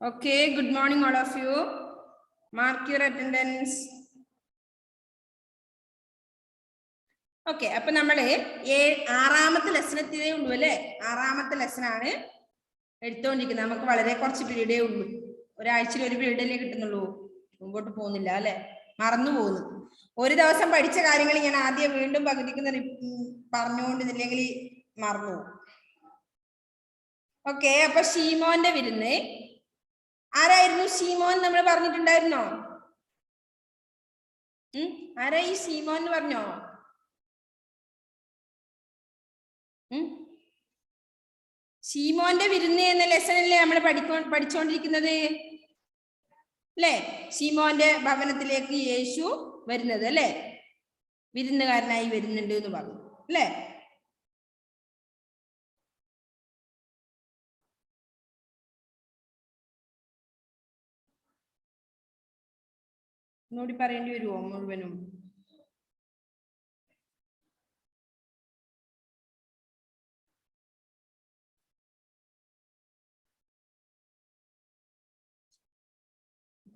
Okay, good morning all of you. Mark your attendance. Okay, അപ്പോൾ നമ്മൾ ആറാമത്തെ lesson എത്തിയതേ ഉള്ളൂ അല്ലേ? ആറാമത്തെ ലെസൺ ആണ് എടുത്തുകൊണ്ടിരിക്കുന്നത്. നമുക്ക് വളരെ കുറച്ച് പീരീഡേ ഉള്ളൂ. ഒരാഴ്ചയിൽ ഒരു പീരീഡല്ലേ കിട്ടുന്നുള്ളൂ. മുമ്പോട്ട് പോകുന്നില്ല അല്ലേ? മറന്നു പോകുന്നു. ഒരു ദിവസം പഠിച്ച കാര്യങ്ങൾ ഞാൻ ആദ്യം വീണ്ടും പകുതിക്ക് പറഞ്ഞുകൊണ്ടില്ലെങ്കിൽ മറന്നു പോകും. ഓക്കെ, അപ്പൊ ഷീമോന്റെ വിരുന്ന് ആരായിരുന്നു? ഷീമോൻ നമ്മൾ പറഞ്ഞിട്ടുണ്ടായിരുന്നോ? ആരാ ഈ ഷീമോൻ എന്ന് പറഞ്ഞോ? ഷീമോന്റെ വിരുന്ന് എന്ന ലെസൺ അല്ലേ നമ്മൾ പഠിച്ചുകൊണ്ടിരിക്കുന്നത് അല്ലേ? ഷീമോന്റെ ഭവനത്തിലേക്ക് യേശു വരുന്നത് അല്ലേ? വിരുന്നുകാരനായി വരുന്നുണ്ട് എന്ന് പറഞ്ഞു അല്ലേ? ഒന്നുകൂടി പറയേണ്ടി വരുമോ മുഴുവനും?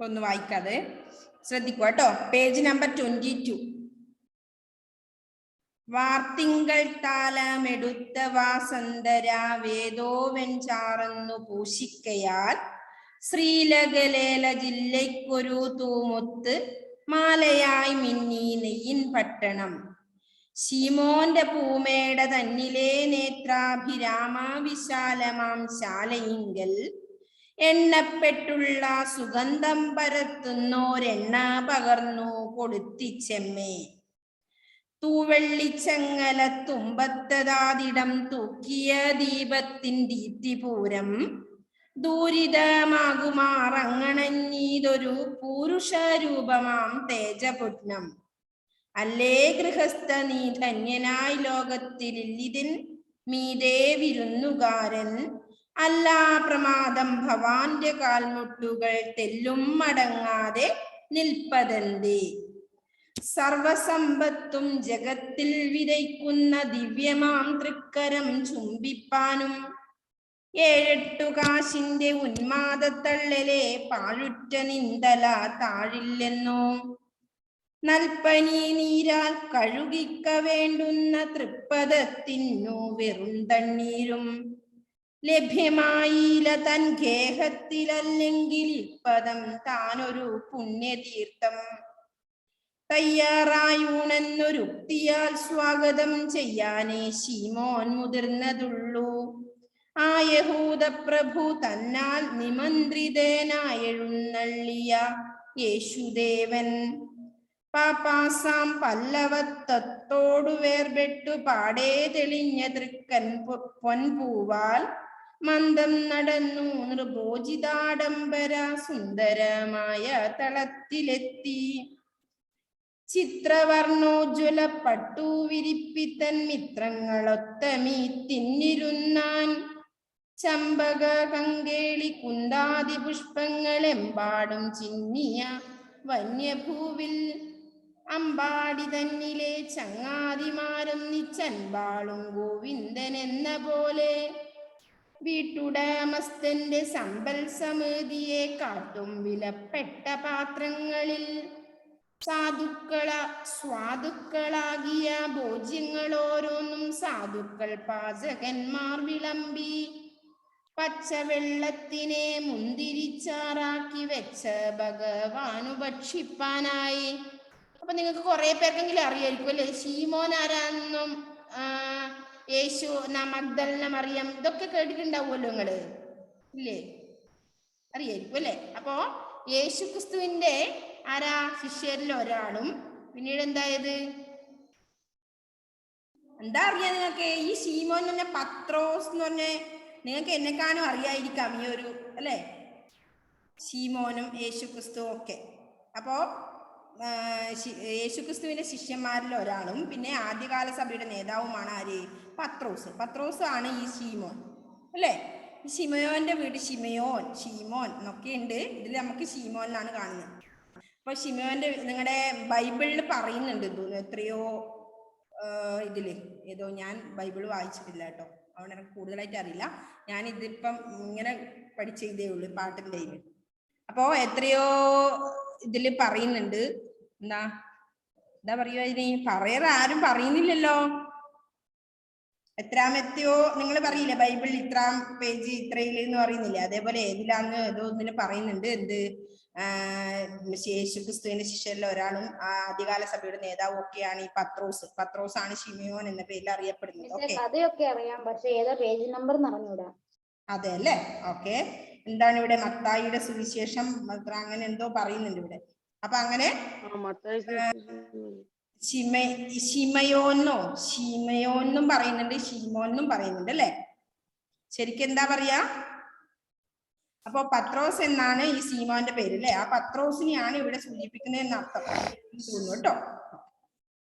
ഒന്ന് വായിക്കാതെ ശ്രദ്ധിക്കുക കേട്ടോ. Page number 22. വാർത്തിങ്കൾ താലമെടുത്ത വാസന്തര വേദോ വെഞ്ചാറന്നു പൂശിക്കയാൽ ശ്രീലകലേല ജില്ലയ്ക്കൊരു തൂമുത്ത് മാലയായി മിന്നി നെയ്യിൻ പട്ടണം. ശീമോന്റെ പൂമേട തന്നിലെ നേത്രാഭിരാമ വിശാലമാം ശാലയിങ്കൽ എണ്ണപ്പെട്ടുള്ള സുഗന്ധം പരത്തുന്നോരെണ്ണ പകർന്നു കൊടുത്തിച്ചെമ്മേ. തൂവെള്ളിച്ചങ്ങല തുമ്പത്തതാതിടം തൂക്കിയ ദീപത്തിൻ ദീപ്തിപൂരം ദൂരിതമാകുമാറങ്ങണഞ്ഞീതൊരു പുരുഷരൂപമാം തേജപുണ്യം. അല്ലേ ഗൃഹസ്ഥ നീ ധന്യനായി ലോകത്തിലില്ലിതിൻ മീതേ വിരുന്നുകാരൻ. അല്ലാ പ്രമാദം ഭവാന്റെ കാൽമുട്ടുകൾ തെല്ലും മടങ്ങാതെ നിൽപ്പതന്തേ. സർവസമ്പത്തും ജഗത്തിൽ വിതയ്ക്കുന്ന ദിവ്യമാം തൃക്കരം ചുംബിപ്പാനും 7-8 കാശിന്റെ ഉന്മാദത്തള്ളലെ പാഴുറ്റ നിന്തല താഴില്ലെന്നോ. നൽപ്പനി നീരാൽ കഴുകിക്ക വേണ്ടുന്ന തൃപ്പദത്തിനു വെറും തണ്ണീരും ലഭ്യമായില്ല തൻ ഗേഹത്തിലല്ലെങ്കിൽ ഇപ്പദം താനൊരു പുണ്യതീർത്ഥം. തയ്യാറായൂണെന്നൊരുക്തിയാൽ സ്വാഗതം ചെയ്യാനേ ശീമോൻ മുതിർന്നതുള്ളൂ. ആ യഹൂദ പ്രഭു തന്നാൽ നിമന്ത്രിതനായെഴുന്നള്ളിയ യേശുദേവൻ പാപ്പാസാം പല്ലവത്തത്തോടു വേർപെട്ടു പാടേ തെളിഞ്ഞ തൃക്കൻ പൊൻപൂവാൽ മന്ദം നടന്നു നൃഭോജിതാഡംബര സുന്ദരമായ തളത്തിലെത്തി. ചിത്രവർണോജ്വല പട്ടു വിരിപ്പിത്തൻ മിത്രങ്ങളൊത്തമീ തിന്നിരുന്നാൻ. ചമ്പക കങ്കേളി കുന്താതി പുഷ്പങ്ങളെമ്പാടും ചിന്നിയ വന്യഭൂവിൽ അമ്പാടി തന്നിലെ ചങ്ങാതിമാരൊന്നിച്ചൻപാളും ഗോവിന്ദൻ എന്ന പോലെ. വീട്ടുടമസ്ഥന്റെ സമ്പൽ സമൃദ്ധിയെ കാട്ടും വിലപ്പെട്ട പാത്രങ്ങളിൽ സ്വാദുക്കളാകിയ ഭോജ്യങ്ങളോരോന്നും സാധുക്കൾ പാചകന്മാർ വിളമ്പി പച്ചവെള്ളത്തിനെ മുന്തിരിച്ചാറാക്കി വെച്ച ഭഗവാനു ഭക്ഷിപ്പാനായി. അപ്പൊ നിങ്ങൾക്ക് കുറെ പേർക്കെങ്കിലും അറിയായിരിക്കും അല്ലെ ശീമോൻ ആരാണെന്നും യേശു മഗ്ദലന മറിയം ഇതൊക്കെ കേട്ടിട്ടുണ്ടാവുമല്ലോ നിങ്ങള് ഇല്ലേ? അറിയായിരിക്കും അല്ലെ? അപ്പോ യേശു ക്രിസ്തുവിന്റെ ആരാ ശിഷ്യരിൽ ഒരാളും പിന്നീട് എന്തായത് എന്താ അറിയാ നിങ്ങൾക്ക്? ഈ ശീമോൻ തന്നെ പത്രോസ് എന്ന് പറഞ്ഞ നിങ്ങൾക്ക് എന്നെക്കാണും അറിയായിരിക്കാം ഈ ഒരു അല്ലെ ശീമോനും യേശു ക്രിസ്തുവും ഒക്കെ. അപ്പോ യേശുക്രിസ്തുവിന്റെ ശിഷ്യന്മാരിൽ ഒരാളും പിന്നെ ആദ്യകാല സഭയുടെ നേതാവുമാണ് ആര്? പത്രോസ് ആണ് ഈ ശീമോൻ അല്ലേ? ഈ ശിമയോന്റെ വീട് ഷീമോൻ എന്നൊക്കെ ഉണ്ട്. ഇതിൽ നമുക്ക് ശീമോൻ എന്നാണ് കാണുന്നത്. അപ്പൊ ശിമയോന്റെ നിങ്ങളുടെ ബൈബിളിൽ പറയുന്നുണ്ട് തോന്നുന്നു എത്രയോ ഇതില് ഞാൻ ബൈബിൾ വായിച്ചിട്ടില്ല കേട്ടോ, അതുകൊണ്ട് എനിക്ക് കൂടുതലായിട്ട് അറിയില്ല. ഞാൻ ഇതിപ്പം ഇങ്ങനെ പഠിച്ച ഇതേ ഉള്ളൂ പാട്ടിന്റെ. അപ്പോ എത്രയോ ഇതില് പറയുന്നുണ്ട്. എന്താ പറയുക ഇതിന്? പറയാറ് ആരും പറയുന്നില്ലല്ലോ. എത്രാമത്തെയോ നിങ്ങൾ പറയില്ലേ ബൈബിളിൽ ഇത്രാം പേജ് ഇത്രയില് എന്ന് പറയുന്നില്ലേ? അതേപോലെ ഏതിലാന്ന് ഏതോ ഒന്നിന് പറയുന്നുണ്ട്. എന്ത് യേശു ക്രിസ്തുവിന്റെ ശിഷ്യരിൽ ഒരാളും ആദ്യകാല സഭയുടെ നേതാവും ഒക്കെയാണ് ഈ പത്രോസ്. പത്രോസാണ് ശിമയോൻ എന്ന പേരിൽ അറിയപ്പെടുന്നത്. കഥയൊക്കെ അറിയാം, പക്ഷെ ഏതാ പേജ് നമ്പർ അറിഞ്ഞൂടാ. അതെ അല്ലേ? ഓക്കെ. എന്താണ് ഇവിടെ? മത്തായിയുടെ സുവിശേഷം അങ്ങനെ എന്തോ പറയുന്നുണ്ട് ഇവിടെ. അപ്പൊ അങ്ങനെ ഷിമയോന്നും പറയുന്നുണ്ട്, ഷീമോന്നും പറയുന്നുണ്ട് അല്ലെ? ശരിക്കും എന്താ പറയാ? അപ്പൊ പത്രോസ് എന്നാണ് ഈ സീമോന്റെ പേര് അല്ലെ? ആ പത്രോസിനെയാണ് ഇവിടെ സൂചിപ്പിക്കുന്നതെന്ന് അർത്ഥം തോന്നുന്നു കേട്ടോ.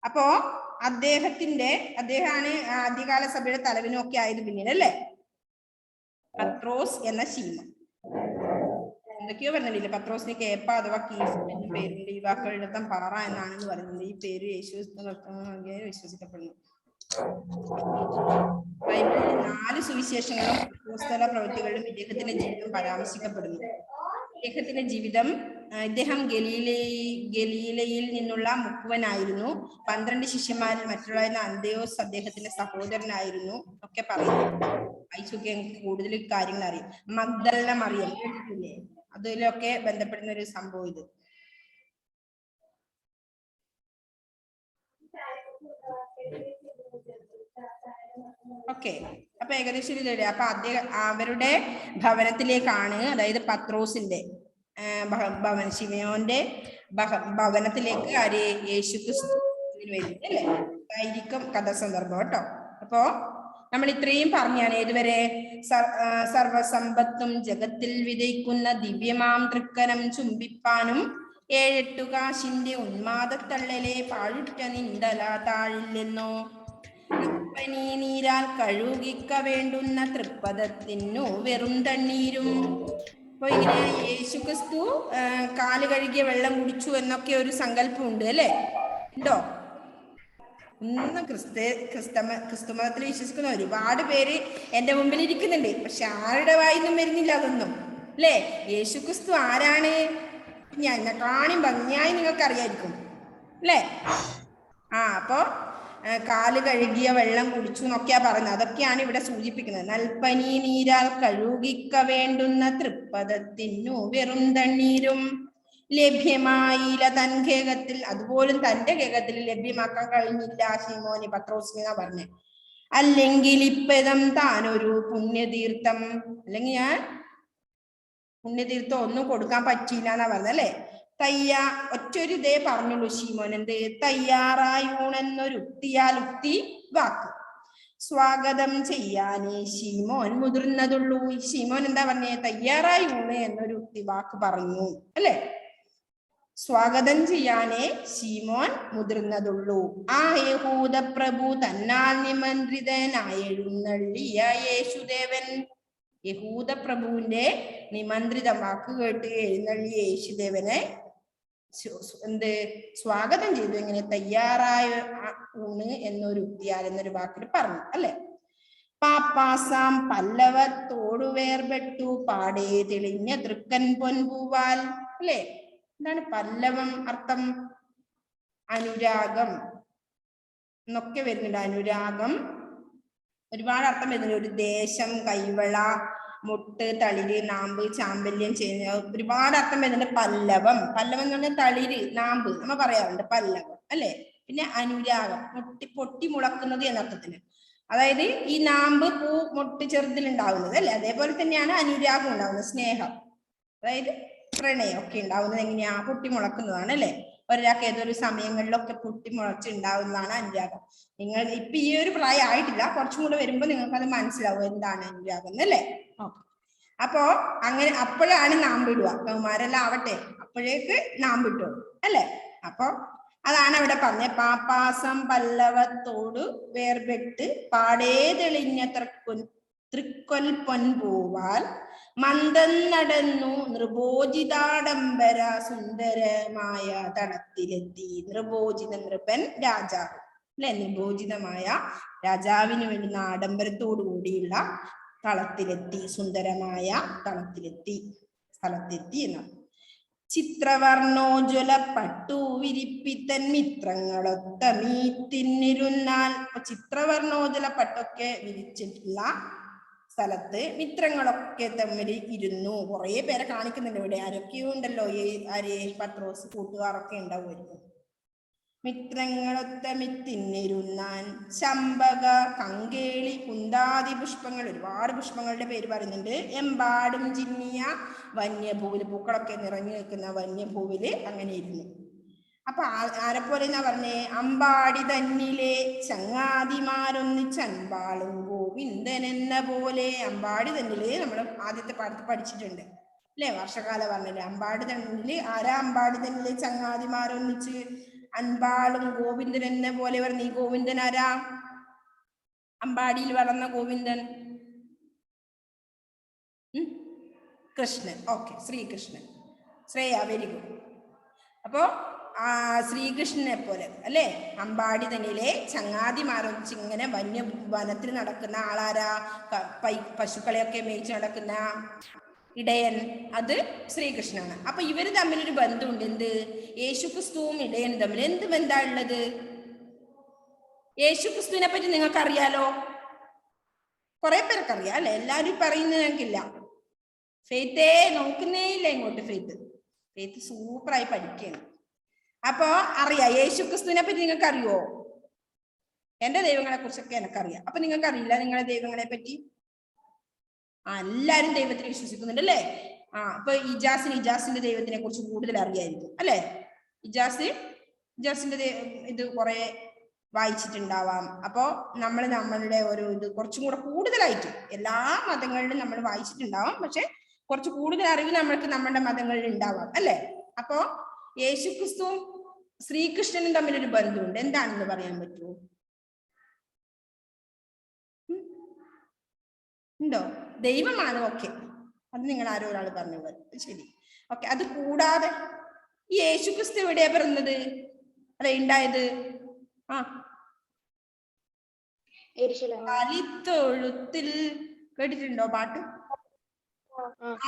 അപ്പോ അദ്ദേഹമാണ് ആദ്യകാല സഭയുടെ തലവനൊക്കെ ആയത് പിന്നീട് അല്ലെ? പത്രോസ് എന്ന ശീമോൻ. എന്തൊക്കെയോ പറഞ്ഞില്ലേ? പത്രോസിന് കേപ്പ അഥവാ കീഫ് എന്ന പേരുണ്ട്. ഈ വാക്കുകളിലർത്ഥം പാറ എന്നാണെന്ന് പറയുന്നത്. ഈ പേര് യേശു വിശ്വസിക്കപ്പെടുന്നു. ബൈബിളിൽ 4 സുവിശേഷങ്ങളും അപ്പോസ്തല പ്രവൃത്തികളിലും ഇദ്ദേഹത്തിന്റെ ജീവിതം പരാമർശിക്കപ്പെടുന്നു. ഇദ്ദേഹം ഗലീലയിൽ നിന്നുള്ള മുക്കുവനായിരുന്നു. 12 ശിഷ്യന്മാരിൽ മറ്റുള്ളവരുന്ന അന്തയോസ് അദ്ദേഹത്തിന്റെ സഹോദരനായിരുന്നു ഒക്കെ പറയുന്നു. ഐശുക്ക് കൂടുതൽ കാര്യങ്ങൾ അറിയാം. മഗ്ദലന മറിയം കേട്ടിട്ടില്ലേ? അതിലൊക്കെ ബന്ധപ്പെടുന്ന ഒരു സംഭവം ഇത്. ഓക്കെ. അപ്പൊ ഏകദേശം ഇല്ലേ? അപ്പൊ അവരുടെ ഭവനത്തിലേക്കാണ്, അതായത് പത്രോസിന്റെ ശിമയോന്റെ ഭവനത്തിലേക്ക് ആര്? യേശു ക്രിസ്തു വരുന്നത് അല്ലെ? ആയിരിക്കും കഥാസന്ദർഭം കേട്ടോ. അപ്പോ നമ്മൾ ഇത്രയും പറഞ്ഞാണ് ഏതുവരെ? സർവസമ്പത്തും ജഗത്തിൽ വിതയ്ക്കുന്ന ദിവ്യമാം തൃക്കരം ചുംബിപ്പാനും 7-8 കാശിന്റെ ഉന്മാദത്തള്ളലെ പാഴുറ്റ നിന്തല താഴില്ലെന്നോ നീരാൽ കഴുകിക്ക വേണ്ടുന്ന തൃപ്പദത്തിനു വെറും തണ്ണീരും. അപ്പൊ ഇങ്ങനെ യേശു ക്രിസ്തു കാല് കഴുകിയ വെള്ളം കുടിച്ചു എന്നൊക്കെ ഒരു സങ്കല്പമുണ്ട് അല്ലെ? ഉണ്ടോ? ഒന്നും ക്രിസ്തു മതത്തിൽ വിശ്വസിക്കുന്ന ഒരുപാട് പേര് എന്റെ മുമ്പിൽ ഇരിക്കുന്നുണ്ട്. പക്ഷെ ആരുടെ വായിന്നും വരുന്നില്ല അതൊന്നും അല്ലേ? യേശു ക്രിസ്തു ആരാണ്? ഞാൻ കാണും ഭംഗിയായി നിങ്ങൾക്ക് അറിയായിരിക്കും അല്ലേ? അപ്പോ കാല് കഴുകിയ വെള്ളം കുടിച്ചു എന്നൊക്കെയാ പറയുന്നത്. അതൊക്കെയാണ് ഇവിടെ സൂചിപ്പിക്കുന്നത്. നൽപ്പനി നീരാൽ കഴുകിക്ക വേണ്ടുന്ന തൃപ്പദത്തിനു വെറും തണ്ണീരും ലഭ്യമായില്ല തൻ കേകത്തിൽ. അതുപോലും തന്റെ കേകത്തിൽ ലഭ്യമാക്കാൻ കഴിഞ്ഞില്ല ശീമോന്, പത്രോസിനാ പറഞ്ഞ. അല്ലെങ്കിൽ ഇപ്പതം താനൊരു പുണ്യതീർത്ഥം, അല്ലെങ്കിൽ ഞാൻ പുണ്യതീർത്ഥം ഒന്നും കൊടുക്കാൻ പറ്റിയില്ല എന്നാ പറഞ്ഞല്ലേ? ഒറ്റൊരു ഇതേ പറഞ്ഞുള്ളൂ ശീമോൻ. എന്ത്? തയ്യാറായൂണെന്നൊരുക്തി വാക്ക് സ്വാഗതം ചെയ്യാനേ ശീമോൻ മുതിർന്നതുള്ളൂ. ശീമോൻ എന്താ പറഞ്ഞേ? തയ്യാറായൂണ് എന്നൊരു ഉക്തി വാക്ക് പറഞ്ഞു അല്ലെ? സ്വാഗതം ചെയ്യാനേ ശീമോൻ മുതിർന്നതുള്ളൂ. ആ യഹൂദ പ്രഭു തന്നാൽ നിമന്ത്രിതനായെഴുന്നള്ളിയ യേശുദേവൻ. യഹൂദ പ്രഭുവിന്റെ നിമന്ത്രിത വാക്ക് കേട്ട് എഴുന്നള്ളിയ യേശുദേവനെ സ്വാഗതം ചെയ്തു. എങ്ങനെ? തയ്യാറായ ഊണ് എന്നൊരു ഉക്തിയാൽ എന്നൊരു വാക്കിൽ പറഞ്ഞു അല്ലെ? പാപ്പാസാം പല്ലവത്തോടു വേർപെട്ടു പാടേ തെളിഞ്ഞ തൃക്കൻ പൊൻപൂവാൽ അല്ലെ? എന്താണ് പല്ലവം? അർത്ഥം അനുരാഗം എന്നൊക്കെ വരുന്നുണ്ട്. അനുരാഗം ഒരുപാട് അർത്ഥം വരുന്നുണ്ട്. ഒരു ദേശം, കൈവള, മുട്ട്, തളിര്, നാമ്പ്, ചാമ്പല്യം, ഒരുപാട് അർത്ഥം വരുന്നുണ്ട്. പല്ലവം എന്ന് പറഞ്ഞാൽ തളിര്, നാമ്പ് നമ്മ പറയാറുണ്ട് പല്ലവം അല്ലെ? പിന്നെ അനുരാഗം പൊട്ടി മുളക്കുന്നത് എന്നർത്ഥത്തിന്. അതായത് ഈ നാമ്പ് പൂ മുട്ട് ചെറുതിലുണ്ടാവുന്നത് അല്ലെ? അതേപോലെ തന്നെയാണ് അനുരാഗം ഉണ്ടാവുന്നത്, സ്നേഹം, അതായത് പ്രണയം ഒക്കെ ഉണ്ടാവുന്നത് എങ്ങനെയാ? പൊട്ടി മുളക്കുന്നതാണ് അല്ലെ? ഒരാൾക്ക് ഏതൊരു സമയങ്ങളിലൊക്കെ പൊട്ടി മുളച്ചുണ്ടാവുന്നതാണ് അനുരാഗം. നിങ്ങൾ ഇപ്പൊ ഈ ഒരു പ്രായം ആയിട്ടില്ല, കുറച്ചും കൂടെ വരുമ്പോ നിങ്ങൾക്ക് അത് മനസ്സിലാവും എന്താണ് അനുരാഗം എന്നല്ലേ? അപ്പോ അങ്ങനെ അപ്പോഴാണ് നാമ്പിടുക. കൗമാരെല്ലാം ആവട്ടെ, അപ്പോഴേക്ക് നാമ്പിട്ടു അല്ലെ? അപ്പൊ അതാണ് അവിടെ പറഞ്ഞ പാപ്പാസം പല്ലവത്തോട് വേർപെട്ട് പാടേ തെളിഞ്ഞ തൃക്കൊൽ പൊൻപൂവാൽ മന്ദം നടന്നു നൃപോജിതാഡംബര സുന്ദരമായ തടത്തിലെത്തി. നൃപോജിത നൃപൻ രാജാവ് അല്ലെ? നൃപോജിതമായ രാജാവിന് വേണ്ടുന്ന ആഡംബരത്തോടു കൂടിയുള്ള തളത്തിലെത്തി, സുന്ദരമായ തളത്തിലെത്തി, സ്ഥലത്തെത്തി എന്നാണ്. ചിത്രവർണ്ണോജ്വല പട്ടു വിരിപ്പിത്തൻ മിത്രങ്ങളൊത്ത മീത്തിന്നിരുന്നാൽ. അപ്പൊ ചിത്രവർണ്ണോജ്വല പട്ടൊക്കെ വിരിച്ചിട്ടുള്ള സ്ഥലത്ത് മിത്രങ്ങളൊക്കെ തമ്മിൽ ഇരുന്നു. കുറെ പേരെ കാണിക്കുന്നുണ്ട് ഇവിടെ. ആരൊക്കെയോ ഉണ്ടല്ലോ, പത്രോസ് കൂട്ടുകാരൊക്കെ ഉണ്ടാവുമായിരിക്കും. മിത്രങ്ങളൊത്ത മിത്തിന്നിരുന്നാൻ. ചമ്പക, കങ്കേളി, കുന്താദി പുഷ്പങ്ങൾ, ഒരുപാട് പുഷ്പങ്ങളുടെ പേര് പറയുന്നുണ്ട്. എമ്പാടും ചിന്നിയ വന്യഭൂവില്, പൂക്കളൊക്കെ നിറഞ്ഞു നിൽക്കുന്ന വന്യഭൂവില് അങ്ങനെ ഇരുന്നു. അപ്പൊ ആരെപ്പോലെ എന്നാ പറഞ്ഞേ? അമ്പാടി തന്നിലെ ചങ്ങാതിമാരൊന്നിച്ച് അൻപാളും ഗോവിന്ദൻ എന്ന പോലെ. അമ്പാടി തന്നില് നമ്മൾ ആദ്യത്തെ പാഠത്തിൽ പഠിച്ചിട്ടുണ്ട് അല്ലെ? വർഷകാല പറഞ്ഞില്ലേ? അമ്പാടി തന്നില് ആരാ? അമ്പാടി തന്നിലെ ചങ്ങാതിമാരൊന്നിച്ച് അൻപാളും ഗോവിന്ദൻ എന്ന പോലെ പറഞ്ഞു. ഈ ഗോവിന്ദൻ ആരാ? അമ്പാടിയിൽ വളർന്ന Govindan Krishnan. Okay, Sreekrishnan. Shreya, very good. അപ്പോ ശ്രീകൃഷ്ണനെ പോലെ അല്ലെ? അമ്പാടി തന്നിലെ ചങ്ങാതിമാരൊന്നിച്ച് ഇങ്ങനെ വനത്തിൽ നടക്കുന്ന ആളാരാ? പശുക്കളെയൊക്കെ മേയിച്ച് നടക്കുന്ന ഇടയൻ, അത് ശ്രീകൃഷ്ണനാണ്. അപ്പൊ ഇവര് തമ്മിലൊരു ബന്ധമുണ്ട്. എന്ത്? യേശുക്രിസ്തുവും ഇടയനും തമ്മിൽ എന്ത് ബന്ധമാണ് ഉള്ളത്? യേശുക്രിസ്തുവിനെ പറ്റി നിങ്ങൾക്ക് അറിയാലോ, കുറെ പേർക്ക് അറിയാം അല്ലെ? എല്ലാവരും പറയുന്നത് ഞങ്ങൾക്കില്ല. ഫെയ്ത്തേ നോക്കുന്നേ ഇല്ല ഇങ്ങോട്ട്. ഫെയ്ത്ത് സൂപ്പറായി പഠിക്കുകയാണ്. അപ്പൊ അറിയാം യേശുക്രിസ്തുവിനെ പറ്റി. നിങ്ങൾക്ക് അറിയോ? എന്റെ ദൈവങ്ങളെ കുറിച്ചൊക്കെ എനിക്കറിയാം. അപ്പൊ നിങ്ങൾക്ക് അറിയില്ല നിങ്ങളുടെ ദൈവങ്ങളെ പറ്റി? എല്ലാരും ദൈവത്തിൽ വിശ്വസിക്കുന്നുണ്ട് അല്ലേ? അപ്പൊ ഇജാസിന്റെ ദൈവത്തിനെ കുറിച്ച് കൂടുതൽ അറിയായിരിക്കും അല്ലെ? ഇജാസിന്റെ ഇത് കുറെ വായിച്ചിട്ടുണ്ടാവാം. അപ്പോ നമ്മളുടെ ഒരു ഇത് കുറച്ചും കൂടെ കൂടുതലായിട്ട് എല്ലാ മതങ്ങളിലും നമ്മൾ വായിച്ചിട്ടുണ്ടാവാം. പക്ഷെ കുറച്ച് കൂടുതൽ അറിവ് നമ്മൾക്ക് നമ്മുടെ മതങ്ങളിൽ ഉണ്ടാവാം അല്ലെ? അപ്പോ യേശുക്രിസ്തുവും ശ്രീകൃഷ്ണനും തമ്മിലൊരു ബന്ധമുണ്ട്. എന്താണെന്ന് പറയാൻ പറ്റുമോ? ഉണ്ടോ? ദൈവമാണ്. ഓക്കെ, അത് നിങ്ങൾ ആരോ ഒരാൾ പറഞ്ഞു. ശരി, ഓക്കെ. അത് കൂടാതെ ഈ യേശുക്രിസ്തു എവിടെയാ പിറന്നത്? അല്ലെ ഉണ്ടായത്? കാലിത്തൊഴുത്തിൽ. കേട്ടിട്ടുണ്ടോ പാട്ട്?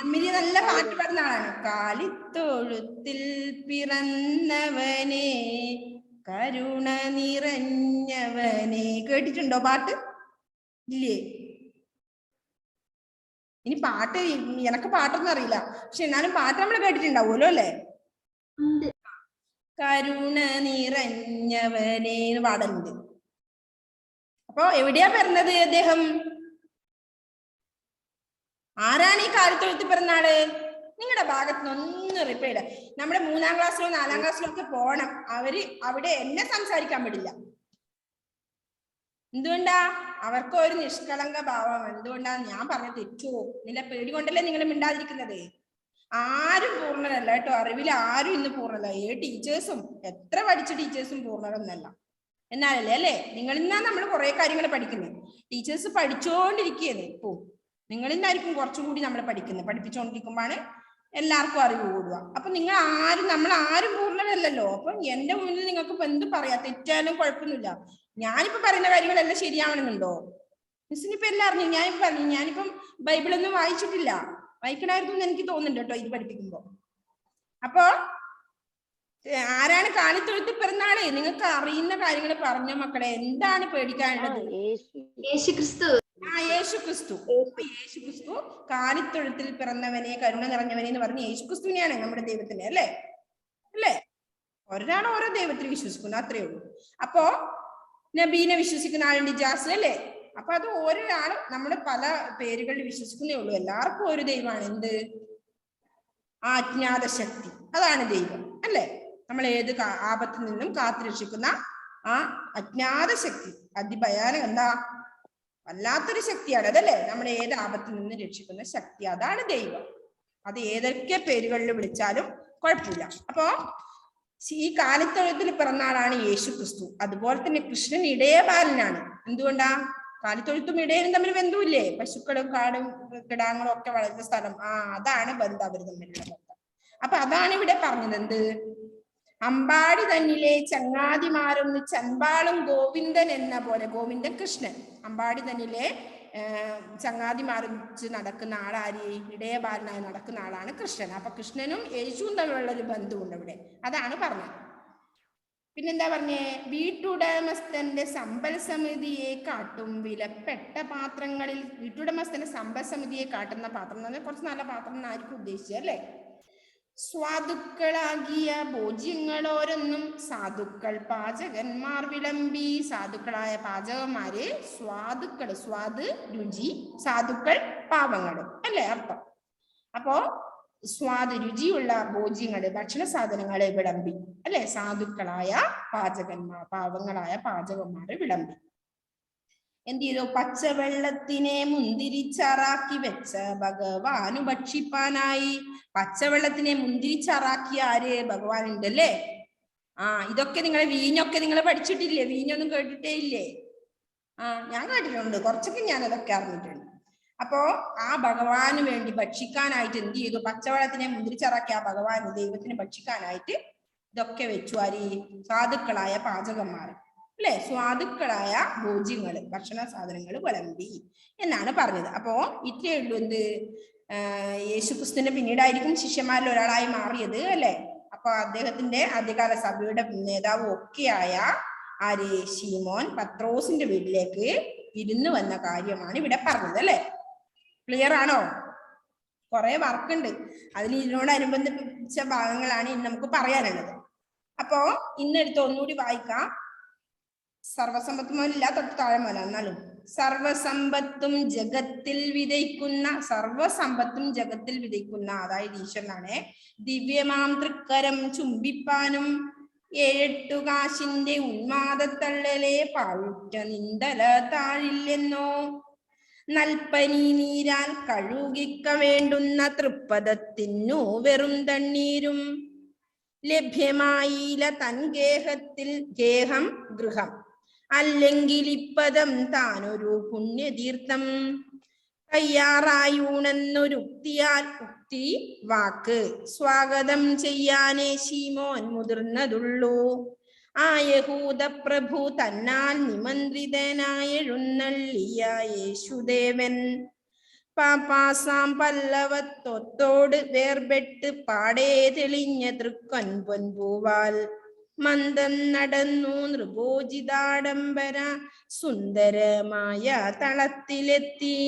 അമ്മിനി നല്ല പാട്ട് പാടുന്ന ആളാണ്. കാലിത്തൊഴുത്തിൽ പിറന്നവനെ, കരുണ നിറഞ്ഞവനെ. കേട്ടിട്ടുണ്ടോ പാട്ട്? ഇല്ലേ? ഇനി പാട്ട് എനക്ക് പാട്ടൊന്നും അറിയില്ല, പക്ഷെ എന്നാലും പാട്ട് നമ്മൾ കേട്ടിട്ടുണ്ടാവുമല്ലോ അല്ലെ? കരുണ നിറഞ്ഞവനെ പാടലുണ്ട്. അപ്പൊ എവിടെയാ പിറന്നത് അദ്ദേഹം? ആരാണ് ഈ കാലിത്തൊഴുത്തിൽ പിറന്നാള്? നിങ്ങളുടെ ഭാഗത്ത് നിന്ന് റിപ്പീറ്റ്. നമ്മുടെ 3ാം ക്ലാസ്സിലോ 4ാം ക്ലാസ്സിലോ ഒക്കെ പോണം. അവിടെ എന്നെ സംസാരിക്കാൻ പറ്റില്ല. എന്തുകൊണ്ടാ? അവർക്ക് ഒരു നിഷ്കളങ്ക ഭാവം. എന്തുകൊണ്ടാ? ഞാൻ പറഞ്ഞ തെറ്റുവോ? നിന്റെ പേടി കൊണ്ടല്ലേ നിങ്ങൾ മിണ്ടാതിരിക്കുന്നത്? ആരും പൂർണ്ണരല്ല കേട്ടോ. അറിവിൽ ആരും ഇന്ന് പൂർണ്ണല്ല. ടീച്ചേഴ്സും എത്ര പഠിച്ച ടീച്ചേഴ്സും പൂർണ്ണരൊന്നല്ല. എന്നാലല്ലേ അല്ലേ? നിങ്ങളിന്നാ നമ്മൾ കുറെ കാര്യങ്ങൾ പഠിക്കുന്നത്. ടീച്ചേഴ്സ് പഠിച്ചുകൊണ്ടിരിക്കുകയാണ്. ഇപ്പോ നിങ്ങളിന്നായിരിക്കും കുറച്ചും കൂടി നമ്മൾ പഠിപ്പിച്ചുകൊണ്ടിരിക്കുമ്പോഴാണ് എല്ലാവർക്കും അറിവ് കൂടുക. അപ്പൊ നമ്മൾ ആരും പൂർണ്ണരല്ലല്ലോ. അപ്പൊ എന്റെ മുന്നിൽ നിങ്ങൾക്ക് ഇപ്പൊ എന്ത് പറയാ? തെറ്റാലും കുഴപ്പമൊന്നുമില്ല. ഞാനിപ്പോ പറയുന്ന കാര്യങ്ങളെല്ലാം ശരിയാവണമെന്നുണ്ടോ? മിസ്സിനിപ്പോ എല്ലാം അറിഞ്ഞു. ഞാനിപ്പം ബൈബിളൊന്നും വായിച്ചിട്ടില്ല. വായിക്കണമായിരുന്നു എന്ന് എനിക്ക് തോന്നുന്നുണ്ട് കേട്ടോ ഇത് പഠിപ്പിക്കുമ്പോ. അപ്പോ ആരാണ് കാലിത്തൊഴുത്തിൽ പിറന്നാള്? നിങ്ങൾക്ക് അറിയുന്ന കാര്യങ്ങൾ പറഞ്ഞ മക്കളെ. എന്താണ് പേടിക്കാനുള്ളത്? യേശുക്രിസ്തു. യേശുക്രിസ്തു കാലിത്തൊഴുത്തിൽ പിറന്നവനെ, കരുണ നിറഞ്ഞവനെ എന്ന് പറഞ്ഞ് യേശുക്രിസ്തുവിനെയാണ് നമ്മുടെ ദൈവത്തിന് അല്ലേ? ഒരാൾ ഓരോ ദൈവത്തിൽ വിശ്വസിക്കുന്നു, അത്രേ ഉള്ളൂ. അപ്പോ നബീനെ വിശ്വസിക്കുന്ന ആളുണ്ട്, ഇജാസ് അല്ലേ? അപ്പൊ അത് ഒരാളും നമ്മൾ പല പേരുകളിൽ വിശ്വസിക്കുന്നേ ഉള്ളൂ. എല്ലാവർക്കും ഒരു ദൈവമാണ്. എന്ത്? അജ്ഞാത ശക്തി, അതാണ് ദൈവം അല്ലേ? നമ്മൾ ഏത് ആപത്തിൽ നിന്നും കാത്തു രക്ഷിക്കുന്ന ആ അജ്ഞാത ശക്തി. അതിഭയാനകം. എന്താ? വല്ലാത്തൊരു ശക്തിയാണ് അതല്ലേ? നമ്മൾ ഏത് ആപത്തിൽ നിന്ന് രക്ഷിക്കുന്ന ശക്തി, അതാണ് ദൈവം. അത് ഏതൊക്കെ പേരുകളിൽ വിളിച്ചാലും കുഴപ്പമില്ല. അപ്പോ ഈ കാലിത്തൊഴുത്തിൽ പിറന്നാളാണ് യേശുക്രിസ്തു. അതുപോലെ തന്നെ കൃഷ്ണൻ ഇടയബാലനാണ്. എന്തുകൊണ്ടാ? കാലിത്തൊഴുത്തും ഇടയനും തമ്മിൽ ബന്ധമില്ലേ? പശുക്കളും കാടും കിടാങ്ങളും ഒക്കെ വളരുന്ന സ്ഥലം. അതാണ് ബന്ധം, അവർ തമ്മിലുള്ള ബന്ധം. അപ്പൊ അതാണ് ഇവിടെ പറഞ്ഞത്. എന്ത്? അമ്പാടി തന്നിലെ ചങ്ങാതിമാരൊന്ന് ചൻപാളും ഗോവിന്ദൻ എന്ന പോലെ. ഗോവിന്ദൻ കൃഷ്ണൻ. അമ്പാടി തന്നിലെ ചങ്ങാതിമാരിച്ച് നടക്കുന്ന ആളാര്, ഇടയബാലനായി നടക്കുന്ന ആളാണ് കൃഷ്ണൻ. അപ്പൊ കൃഷ്ണനും യേശുവും തമ്മിലുള്ള ഒരു ബന്ധമുണ്ട് അവിടെ, അതാണ് പറഞ്ഞത്. പിന്നെന്താ പറഞ്ഞേ, വീട്ടുടമസ്ഥന്റെ സമ്പൽ സമിതിയെ കാട്ടും വിലപ്പെട്ട പാത്രങ്ങളിൽ. വീട്ടുടമസ്ഥന്റെ സമ്പൽ സമിതിയെ കാട്ടുന്ന പാത്രം എന്ന് പറഞ്ഞാൽ കുറച്ച് നല്ല പാത്രം എന്നായിരിക്കും ഉദ്ദേശിച്ചത് അല്ലേ. സ്വാദുക്കളാകിയ ഭോജ്യങ്ങളോരൊന്നും സാധുക്കൾ പാചകന്മാർ വിളമ്പി. സാധുക്കളായ പാചകന്മാര്, സ്വാദുക്കൾ, സ്വാദ് രുചി, സാധുക്കൾ പാവങ്ങളും അല്ലേ അർത്ഥം. അപ്പോ സ്വാദ് രുചിയുള്ള ഭോജ്യങ്ങള്, ഭക്ഷണ സാധനങ്ങളെ വിളമ്പി അല്ലെ. സാധുക്കളായ പാചകന്മാർ, പാവങ്ങളായ പാചകന്മാരെ വിളമ്പി. എന്ത് ചെയ്തു, പച്ചവെള്ളത്തിനെ മുന്തിരിച്ചാറാക്കി വെച്ച ഭഗവാനു ഭക്ഷിപ്പാനായി. പച്ചവെള്ളത്തിനെ മുന്തിരിച്ചാറാക്കിയ ആര്, ഭഗവാൻ ഉണ്ട് അല്ലേ. ഇതൊക്കെ നിങ്ങളെ വീഞ്ഞൊക്കെ നിങ്ങൾ പഠിച്ചിട്ടില്ലേ? വീഞ്ഞൊന്നും കേട്ടിട്ടേ ഇല്ലേ? ഞാൻ കേട്ടിട്ടുണ്ട്, കുറച്ചൊക്കെ ഞാൻ അതൊക്കെ അറിഞ്ഞിട്ടുണ്ട്. അപ്പോ ആ ഭഗവാന് വേണ്ടി ഭക്ഷിക്കാനായിട്ട് എന്ത് ചെയ്തു, പച്ചവെള്ളത്തിനെ മുന്തിരിച്ചാറാക്കിയ ആ ഭഗവാന്, ദൈവത്തിന് ഭക്ഷിക്കാനായിട്ട് ഇതൊക്കെ വെച്ചു ആര്, സാധുക്കളായ പാചകന്മാർ അല്ലെ. സ്വാദുക്കളായ ഭോജ്യങ്ങള്, ഭക്ഷണ സാധനങ്ങൾ വിളമ്പി എന്നാണ് പറഞ്ഞത്. അപ്പോ ഇത്രയേ ഉള്ളൂ എന്ത്, യേശുക്രിസ്തുവിന്റെ പിന്നീടായിരിക്കും ശിഷ്യന്മാരിൽ ഒരാളായി മാറിയത് അല്ലെ. അപ്പൊ അദ്ദേഹത്തിന്റെ ആദ്യകാല സഭയുടെ നേതാവും ഒക്കെയായ ആര്, ശീമോൻ പത്രോസിന്റെ വീട്ടിലേക്ക് വിരുന്ന് വന്ന കാര്യമാണ് ഇവിടെ പറഞ്ഞത് അല്ലെ. ക്ലിയർ ആണോ? കുറെ വർക്കുണ്ട് അതിൽ, ഇതിനോടനുബന്ധിച്ച ഭാഗങ്ങളാണ് ഇന്ന് നമുക്ക് പറയാനുള്ളത്. അപ്പോ ഇന്നെടുത്ത് ഒന്നുകൂടി വായിക്കാം. സർവസമ്പത്തും ഇല്ല, തൊട്ട് താഴെ മോല. എന്നാലും സർവസമ്പത്തും ജഗത്തിൽ വിതയ്ക്കുന്ന, സർവസമ്പത്തും ജഗത്തിൽ വിതയ്ക്കുന്ന, അതായത് ഈശ്വരനാണ്. ദിവ്യമാം തൃക്കരം ചുംബിപ്പാനും 7 കാശിന്റെ ഉന്മാദത്തള്ളലെ പാഴുറ്റ നിന്തല താഴില്ലെന്നോ. നൽപ്പനി നീരാൽ കഴുകിക്ക വേണ്ടുന്ന തൃപ്പദത്തിനു വെറും തണ്ണീരും ലഭ്യമായില്ല തൻ ഗേഹത്തിൽ. ഗേഹം ഗൃഹം, അല്ലെങ്കിൽ ഇപ്പദം താനൊരു പുണ്യതീർത്ഥം. തയ്യാറായൂണെന്നൊരുക്തിയാൽ, ഉക്തി വാക്ക്, സ്വാഗതം ചെയ്യാനേ ശീമോൻ മുതിർന്നതുള്ളൂ. ആ യഹൂദ പ്രഭു തന്നാൽ നിമന്ത്രിതനായെഴുന്നള്ളിയ യേശുദേവൻ പാപ്പാസാം പല്ലവത്വത്തോട് വേർപെട്ട് പാടേ തെളിഞ്ഞ തൃക്കൊൻ പൊൻപൂവാൽ മന്ദം നടന്നു നൃപോജിതാഡംബര സുന്ദരമായ തളത്തിലെത്തി.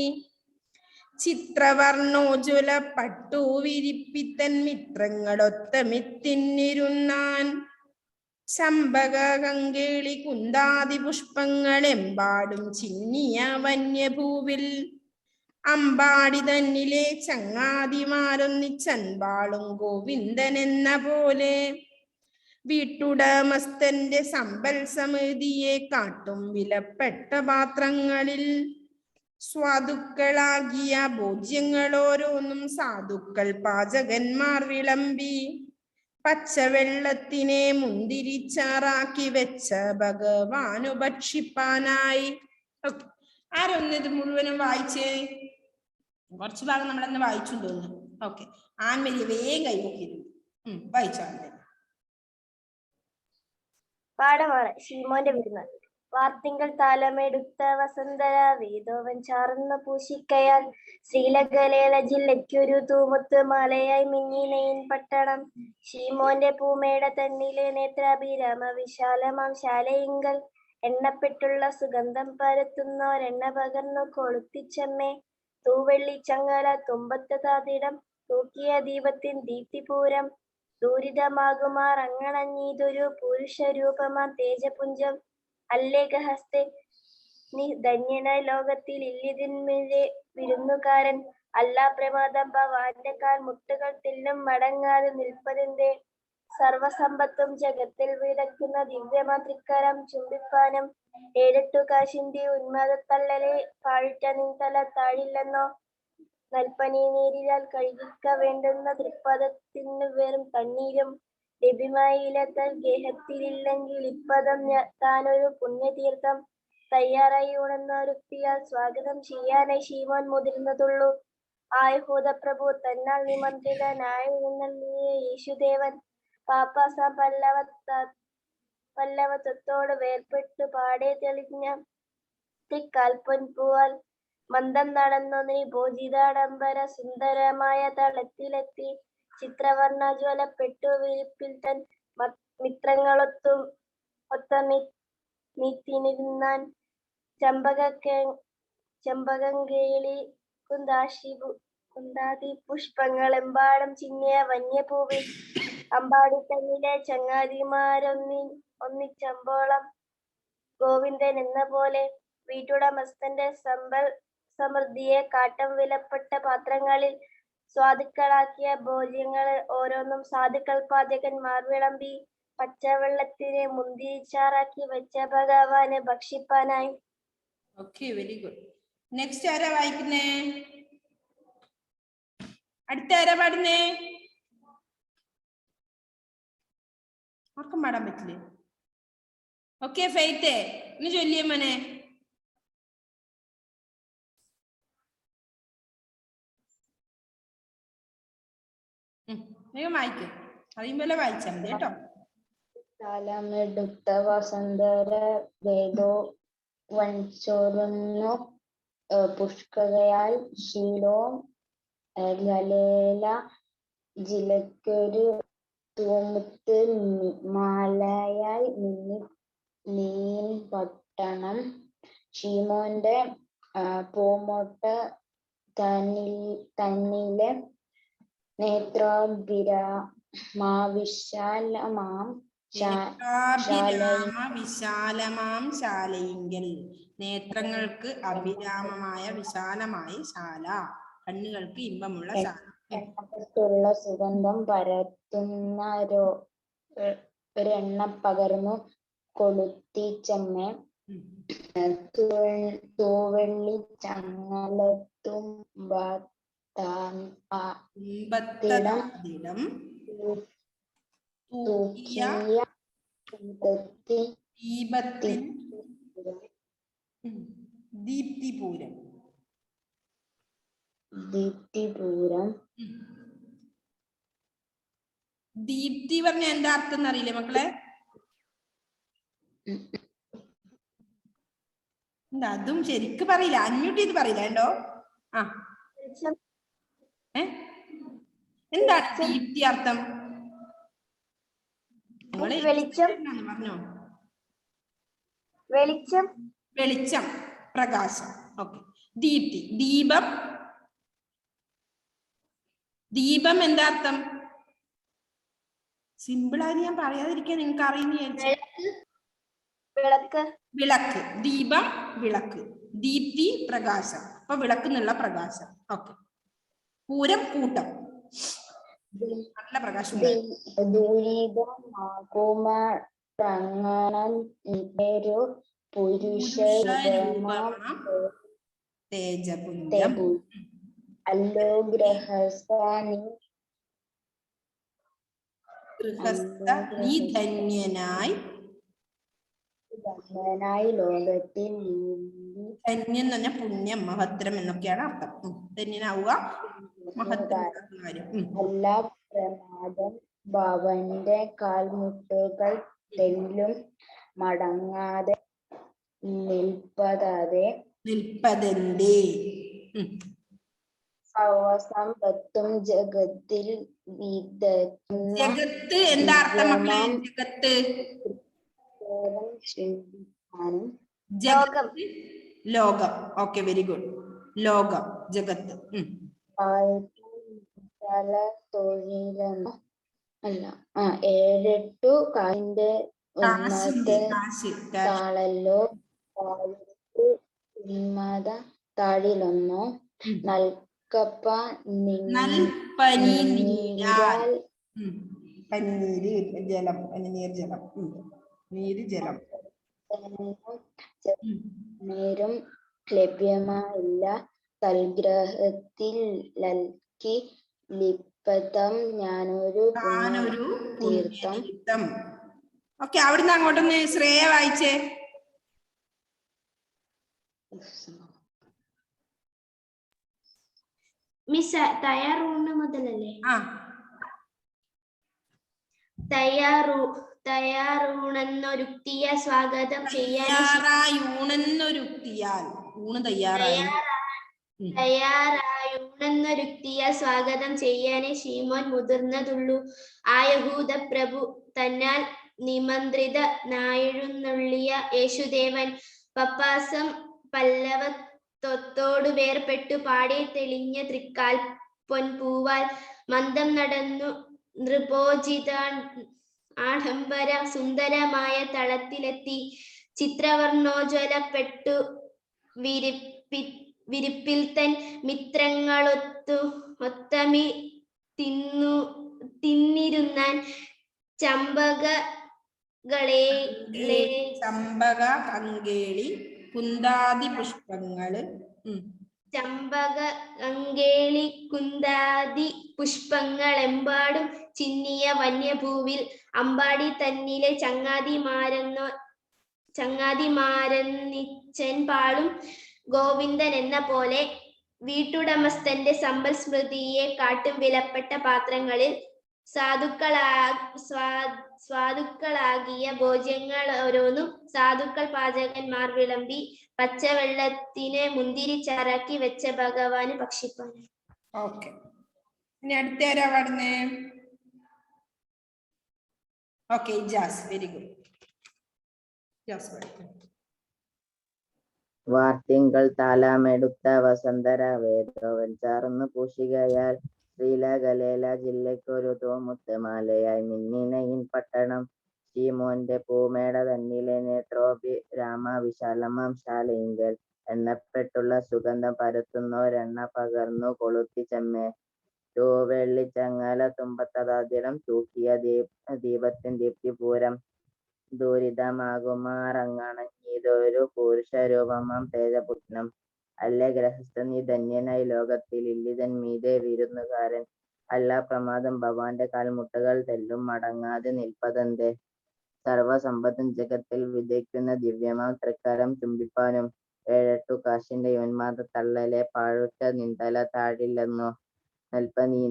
ചിത്രവർണോജ്വല പട്ടു വിരിപ്പിത്തൻ മിത്രങ്ങളൊത്തമിത്തിന്നിരുന്നാൻ. ചമ്പക കങ്കേളി കുന്താതി പുഷ്പങ്ങളെമ്പാടും ചിന്നിയ വന്യഭൂവിൽ അമ്പാടി തന്നിലെ ചങ്ങാതിമാരൊന്നിച്ചൻപാളും ഗോവിന്ദൻ എന്ന പോലെ. വീട്ടുടമസ്ഥന്റെ സമ്പൽ സമിതിയെ കാട്ടും വിലപ്പെട്ട പാത്രങ്ങളിൽ സ്വാദുക്കളാകിയ ഭോജ്യങ്ങളോരോന്നും സാധുക്കൾ പാചകന്മാർ വിളമ്പി. പച്ചവെള്ളത്തിനെ മുന്തിരിച്ചാറാക്കി വെച്ച ഭഗവാനു ഭക്ഷിപ്പാനായി. ആരൊന്നിത് മുഴുവനും വായിച്ചേ? കുറച്ചു ഭാഗം നമ്മളെന്ന് വായിച്ചു തോന്നുന്നു. ഓക്കെ, ആൻമരിയ വേഗം കൈമുക്കിയിരുന്നു. വായിച്ചാൽ പാഠമാണ് ശീമോന്റെ വിരുന്ന്. വാർത്തിങ്കൾ താലമെടുത്ത വസന്തര വേദോവൻ ചാർന്ന പൂശിക്കയാൽ ശ്രീലകലേല ജില്ലയ്ക്കൊരു തൂമുത്ത് മാലയായി മിന്നിനെയിൻ പട്ടണം. ശീമോന്റെ പൂമേട തന്നിലെ നേത്രാഭിരാമ വിശാലമാം ശാലയിങ്കൽ എണ്ണപ്പെട്ടുള്ള സുഗന്ധം പരത്തുന്നോരെണ്ണ പകർന്നു കൊളുത്തിച്ചമ്മേ. തൂവെള്ളി ചങ്ങല തുമ്പത്ത് താതിടം തൂക്കിയ ദീപത്തിൻ ദീപ്തിപൂരം ദൂരിതമാകുമാർ അങ്ങണഞ്ഞീതൊരു പുരുഷരൂപമാ തേജപുഞ്ചം. അല്ലേഖഹസ്തെ നീ ധന്യന ലോകത്തിൽ ഇല്ലിതിന്മിഴെ വിരുന്നുകാരൻ. അല്ലാ പ്രമാദം ഭവാന്റെ കാൽ മുട്ടുകൾ തെല്ലും മടങ്ങാതെ നിൽപ്പതിന്റെ. സർവസമ്പത്തും ജഗത്തിൽ വിതയ്ക്കുന്ന ദിവ്യമാ തൃക്കരം ചുംബിപ്പാനും 7 കാശിന്റെ ഉന്മാദത്തള്ളലെ പാഴിട്ട നിന്തല താഴില്ലെന്നോ. നൽപ്പനി നീരിലാൽ കഴുകിക്ക വേണ്ടുന്ന തൃപ്പദത്തിനു വെറും തണ്ണീരും ലഭ്യമായില്ല തൽ ഗേഹത്തിലില്ലെങ്കിൽ ഇപ്പദം താനൊരു പുണ്യതീർത്ഥം. തയ്യാറായി ഉണെന്നൊരുക്തിയാൽ സ്വാഗതം ചെയ്യാനായി ശീമോൻ മുതിർന്നതുള്ളൂ. ആ യഹൂദ പ്രഭു തന്നാൽ നിമന്ത്രിതനായെഴുന്നള്ളിയ യേശുദേവൻ പാപ്പാസാം പല്ലവത്വത്തോട് വേർപെട്ടു പാടെ തെളിഞ്ഞ തൃക്കാൽ പൊൻപൂവാൽ മന്ദം നടന്നു നീ ഭോജിതാഡംബര സുന്ദരമായ തളത്തിലെത്തി. ചിത്രവർണ്ണജ്വലപ്പെട്ടു വിരിപ്പിൽ തൻ മിത്രങ്ങളൊത്തു നീത്തിനിരുന്നാൻ. ചെമ്പകം കേളി കുന്താതി പുഷ്പങ്ങൾ എമ്പാടും ചിന്നിയ വന്യപൂവിൽ അമ്പാടി തന്നിലെ ചങ്ങാതിമാരൊന്നിച്ചമ്പോളം ഗോവിന്ദൻ എന്ന പോലെ വീട്ടുടമസ്ഥന്റെ സമ്പൽ സമൃദ്ധിയെ കാട്ടം വിലപ്പെട്ട പാത്രങ്ങളിൽ സ്വാദുക്കളാക്കിയ ഭോജ്യങ്ങൾ ഓരോന്നും സാധുക്കൾ പാചകന്മാർ വിളമ്പി പച്ചവെള്ളത്തിന് മുന്തിരിച്ചാറാക്കി വെച്ച ഭഗവാന് ഭക്ഷിപ്പാനായി. Okay, very good. നെക്സ്റ്റ് ആരാ വായിക്കുന്നേ? അടുത്ത ആരാ പാടുന്നേ? ആർക്കും പാടാൻ പറ്റില്ലേ? ഓക്കെ, ഫെയ്ത്തെ ഇന്ന് ചൊല്ലിയ മോനെ. വേഗം വായിക്കും, അറിയുമ്പോലെ വായിച്ചാൽ മതി കേട്ടോ. കാലമെടുത്ത വസന്തര വേദോ വൻചോരുന്നു പുഷ്കയാൽ ശീലോ ലലേല ജിലക്കൊരു തൂമുത്ത് മാലയായി നീൻ പട്ടണം ഷീമോന്റെ പൂമൊട്ട തന്നിലെ വിശാലമാം ശാലയിങ്കൽ. നേത്രങ്ങൾക്ക് അഭിരാമമായ വിശാലമായ ശാല, കണ്ണുകൾക്ക് ഇമ്പമുള്ള ശാല. സുഗന്ധം പരത്തുന്ന ഒരെണ്ണ പകർന്നു കൊളുത്തിച്ചമ്മേ. തൂവെള്ളി ചങ്ങലത്തും ദീപ്തിപൂരം. ദീപ്തി പറഞ്ഞ എന്താ അർത്ഥം എന്നറിയില്ലേ മക്കളെ? എന്താ അതും ശരിക്ക് പറയില്ല, അൺമ്യൂട്ട് ചെയ്ത് പറയില്ല കേട്ടോ. ആ, എന്താണ് ദീപ്തി അർത്ഥം? പറഞ്ഞോ. വെളിച്ചം, പ്രകാശം. ഓക്കെ, ദീപ്തി, ദീപം. ദീപം എന്താ അർത്ഥം? സിമ്പിളായി ഞാൻ പറയാതിരിക്കാൻ നിങ്ങൾക്ക് അറിയുന്ന വിളക്ക്. ദീപം വിളക്ക്, ദീപ്തി പ്രകാശം. അപ്പൊ വിളക്ക് എന്നുള്ള പ്രകാശം. ഓക്കെ. പൂരം കൂട്ടം, നല്ല പ്രകാശം. നീ ധന്യനായി ലോകത്തിൽ. ധന്യം എന്ന് പറഞ്ഞാൽ പുണ്യം, മഹത്തരം എന്നൊക്കെയാണ് അർത്ഥം. ധന്യനാവുക, മഹത്തരം. എല്ലാ പ്രമാദം ഭവന്റെ കാൽമുട്ടുകൾ തെല്ലും മടങ്ങാതെ നിൽപ്പതന്റെ. സർവസമ്പത്തും ജഗത്തിൽ ജഗത്ത് എന്താ അർത്ഥം മക്കളെ? ജഗത്ത്, ലോകം. Okay, very good. ലോകം, ജഗത്ത്. തൊഴിലെന്നോ അല്ല, 7-8 കാലിന്റെ താളല്ലോ താഴിലൊന്നോ നൽകപ്പ പനീര് ജലം, നീർജലം, നീര് ജലം. നേരം ലഭ്യമായില്ല തൽഗ്രഹത്തിൽ ലൽക്കി ലിപ്പതം ഞാനൊരു തീർത്ഥം. ഓക്കെ, അവിടുന്ന് അങ്ങോട്ടൊന്ന് ശ്രേയ വായിച്ചേ. മിസ് തയ്യാറൂണ് മുതലല്ലേ? തയ്യാറൂണെന്നൊരുക്തിയ സ്വാഗതം ചെയ്യാൻ. ഊണ് തയ്യാറായി. തയ്യാറായുണെന്നൊരുത്തിയാൽ സ്വാഗതം ചെയ്യാനേ ശീമോൻ മുതിർന്നതുള്ളൂ. ആ യഹൂദ പ്രഭു തന്നാൽ നിമന്ത്രിതനായെഴുന്നള്ളിയ യേശുദേവൻ പപ്പാസം പല്ലവത്വത്തോടു വേർപെട്ടു പാടെ തെളിഞ്ഞ തൃക്കാൽ പൊൻപൂവാൽ മന്ദം നടന്നു നൃപോചിത ആഡംബര സുന്ദരമായ തളത്തിലെത്തി ചിത്രവർണ്ണോജ്വലപ്പെട്ടു വിരിപ്പിൽ തൻ മിത്രങ്ങളൊത്തമി തിന്നിരുന്നാൻ ചമ്പക കങ്കേളി കുന്താതി പുഷ്പങ്ങള് ചമ്പക കങ്കേളി കുന്താതി പുഷ്പങ്ങളെമ്പാടും ചിന്നിയ വന്യഭൂവിൽ അമ്പാടി തന്നിലെ ചങ്ങാതിമാരന്നിച്ചൻ പാളും ഗോവിന്ദൻ എന്ന പോലെ വീട്ടുടമസ്ഥന്റെ സമ്പൽ സ്മൃതിയെ കാട്ടും വിലപ്പെട്ട പാത്രങ്ങളിൽ സ്വാദുക്കളാകിയ ഭോജ്യങ്ങൾ ഓരോന്നും സാധുക്കൾ പാചകന്മാർ വിളമ്പി പച്ചവെള്ളത്തിന് മുന്തിരി ചാറാക്കി വെച്ച ഭഗവാന് ഭക്ഷിപ്പാനായി. ഓക്കെ, ഇനി അടുത്ത ആരാ പാടുന്നേ? Okay, Ijas, very good. Ijas പാടുന്നു. വാർത്തിങ്കൾ താലാമെടുത്ത വസന്തര വേദോവൻ ചാർന്നു പൂശികയാൽ ശ്രീലകലേല ജില്ലയ്ക്കൊരു തോമുത്തമാലയായി മിന്നിനയിൻ പട്ടണം ശീമോന്റെ പൂമേട തന്നിലെ നേത്രോപി രാമ വിശാലമാം ശാലയിങ്കൽ എണ്ണപ്പെട്ടുള്ള സുഗന്ധം പരത്തുന്നോരെണ്ണ പകർന്നു കൊളുത്തി ചെമ്മേ വെള്ളിച്ചങ്ങല തുമ്പത്തതാദ്യം തൂക്കിയ ദീപത്തിൻ ദീപ്തിപൂരം ദുരിതമാകുമാറങ്ങണഞ്ഞിതൊരു പുരുഷരൂപമാം തേജപുത്നം അല്ല ഗ്രഹസ്ഥ നീ ധന്യനായി ലോകത്തിൽ ഇല്ലിതൻ മീതെ വിരുന്നുകാരൻ അല്ല പ്രമാദം ഭവാന്റെ കാൽമുട്ടുകൾ തെല്ലും മടങ്ങാതെ നിൽപ്പതന്റെ സർവസമ്പത്തും ജഗത്തിൽ വിതയ്ക്കുന്ന ദിവ്യമാം തൃക്കരം ചുംബിപ്പാനും 7-8 കാശിന്റെ ഉന്മാദ തള്ളലെ പാഴുറ്റ നിന്തല താഴില്ലെന്നോ നൽപ്പനീ